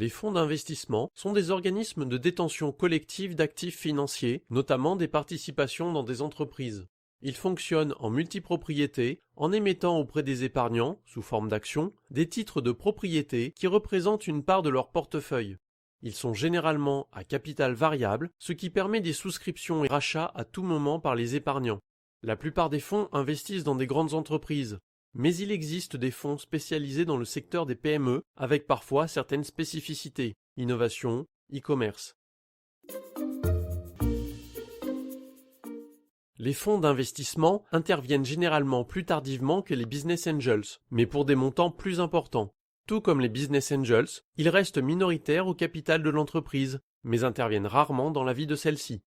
Les fonds d'investissement sont des organismes de détention collective d'actifs financiers, notamment des participations dans des entreprises. Ils fonctionnent en multipropriété en émettant auprès des épargnants, sous forme d'actions, des titres de propriété qui représentent une part de leur portefeuille. Ils sont généralement à capital variable, ce qui permet des souscriptions et rachats à tout moment par les épargnants. La plupart des fonds investissent dans des grandes entreprises, mais il existe des fonds spécialisés dans le secteur des PME avec parfois certaines spécificités, innovation, e-commerce. Les fonds d'investissement interviennent généralement plus tardivement que les business angels, mais pour des montants plus importants. Tout comme les business angels, ils restent minoritaires au capital de l'entreprise, mais interviennent rarement dans la vie de celle-ci.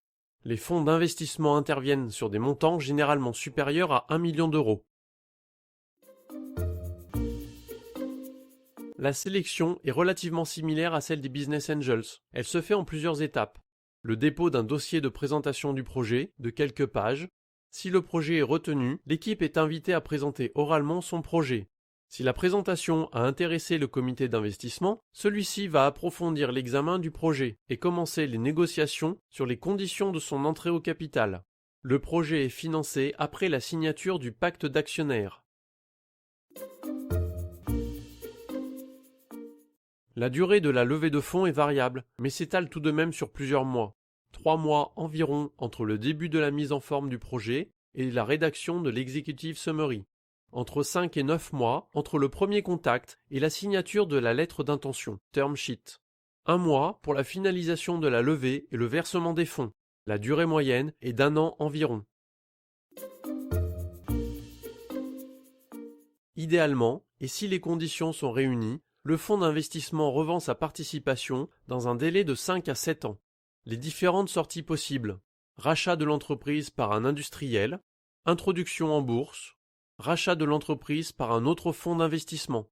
Les fonds d'investissement interviennent sur des montants généralement supérieurs à 1 million d'euros. La sélection est relativement similaire à celle des business angels. Elle se fait en plusieurs étapes. Le dépôt d'un dossier de présentation du projet, de quelques pages. Si le projet est retenu, l'équipe est invitée à présenter oralement son projet. Si la présentation a intéressé le comité d'investissement, celui-ci va approfondir l'examen du projet et commencer les négociations sur les conditions de son entrée au capital. Le projet est financé après la signature du pacte d'actionnaires. La durée de la levée de fonds est variable, mais s'étale tout de même sur plusieurs mois. 3 mois environ entre le début de la mise en forme du projet et la rédaction de l'executive summary. Entre 5 et 9 mois entre le premier contact et la signature de la lettre d'intention, term sheet. 1 mois pour la finalisation de la levée et le versement des fonds. La durée moyenne est d'1 an environ. Idéalement, et si les conditions sont réunies, le fonds d'investissement revend sa participation dans un délai de 5 à 7 ans. Les différentes sorties possibles: rachat de l'entreprise par un industriel, introduction en bourse, rachat de l'entreprise par un autre fonds d'investissement.